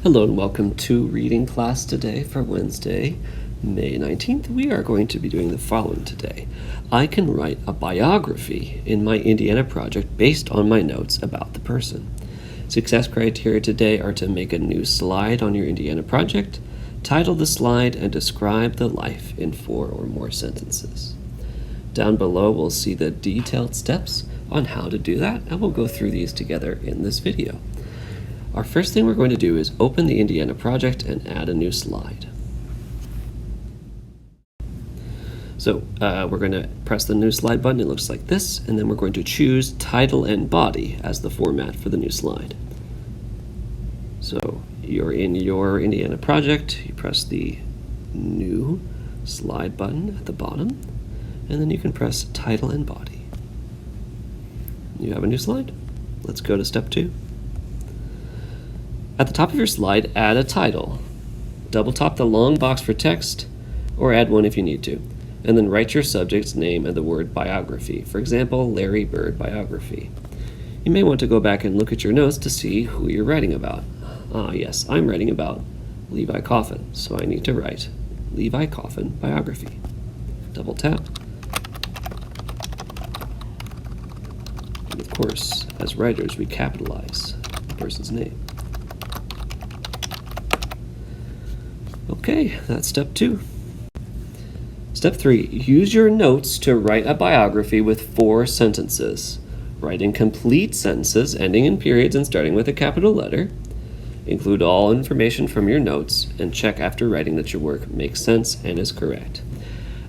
Hello and welcome to reading class today for Wednesday, May 19th. We are going to be doing the following today. I can write a biography in my Indiana project based on my notes about the person. Success criteria today are to make a new slide on your Indiana project, title the slide, and describe the life in 4 or more sentences. Down below we'll see the detailed steps on how to do that, and we'll go through these together in this video. Our first thing we're going to do is open the Indiana project and add a new slide. So we're going to press the new slide button. It looks like this, and then we're going to choose title and body as the format for the new slide. So you're in your Indiana project, you press the new slide button at the bottom, and then you can press title and body. You have a new slide. Let's go to step 2. At the top of your slide, add a title. Double tap the long box for text, or add one if you need to, and then write your subject's name and the word biography. For example, Larry Bird biography. You may want to go back and look at your notes to see who you're writing about. Yes, I'm writing about Levi Coffin, so I need to write Levi Coffin biography. Double tap. And of course, as writers, we capitalize the person's name. Okay, that's step 2. Step 3, use your notes to write a biography with 4 sentences. Write in complete sentences ending in periods and starting with a capital letter. Include all information from your notes and check after writing that your work makes sense and is correct.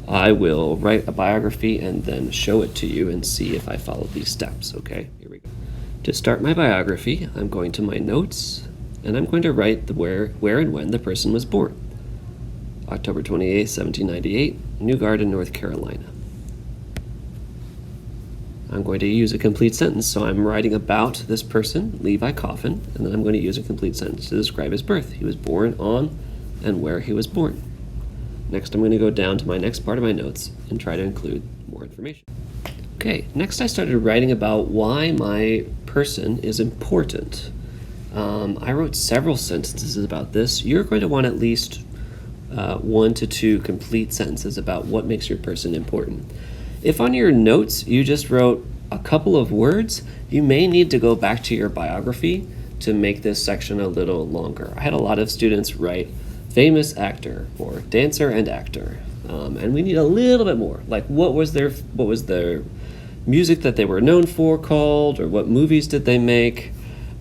I will write a biography and then show it to you and see if I follow these steps, okay? Here we go. To start my biography, I'm going to my notes and I'm going to write the where and when the person was born. October 28, 1798, New Garden, North Carolina. I'm going to use a complete sentence, so I'm writing about this person, Levi Coffin, and then I'm going to use a complete sentence to describe his birth. He was born on and where he was born. Next, I'm going to go down to my next part of my notes and try to include more information. Okay, next I started writing about why my person is important. I wrote several sentences about this. You're going to want at least 1 to 2 complete sentences about what makes your person important. If on your notes you just wrote a couple of words, you may need to go back to your biography to make this section a little longer. I had a lot of students write famous actor or dancer and actor, and we need a little bit more. Like what was their music that they were known for called, or what movies did they make?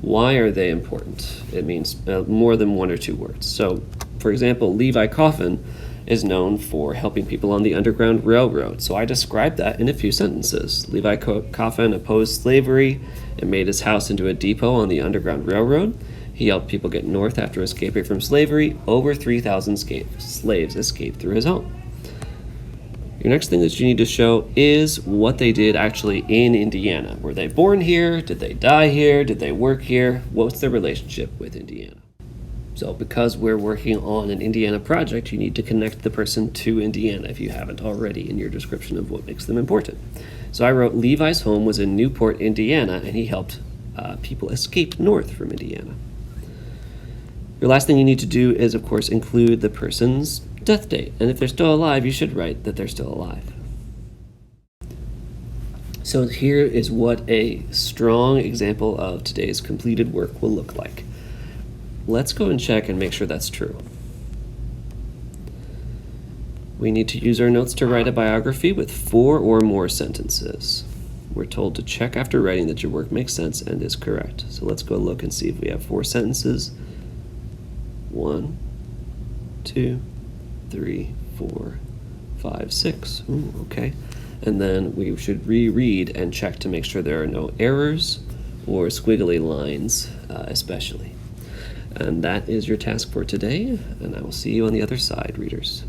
Why are they important? It means more than 1 or 2 words. So, for example, Levi Coffin is known for helping people on the Underground Railroad. So I described that in a few sentences. Levi Coffin opposed slavery and made his house into a depot on the Underground Railroad. He helped people get north after escaping from slavery. Over 3,000 slaves escaped through his home. Your next thing that you need to show is what they did actually in Indiana. Were they born here? Did they die here? Did they work here? What's their relationship with Indiana? So because we're working on an Indiana project, you need to connect the person to Indiana if you haven't already in your description of what makes them important. So I wrote Levi's home was in Newport, Indiana, and he helped people escape north from Indiana. Your last thing you need to do is, of course, include the person's death date. And if they're still alive, you should write that they're still alive. So here is what a strong example of today's completed work will look like. Let's go and check and make sure that's true. We need to use our notes to write a biography with 4 or more sentences. We're told to check after writing that your work makes sense and is correct. So let's go look and see if we have 4 sentences. 1, 2, 3, 4, 5, 6. Ooh, okay. And then we should reread and check to make sure there are no errors or squiggly lines, especially. And that is your task for today, and I will see you on the other side, readers.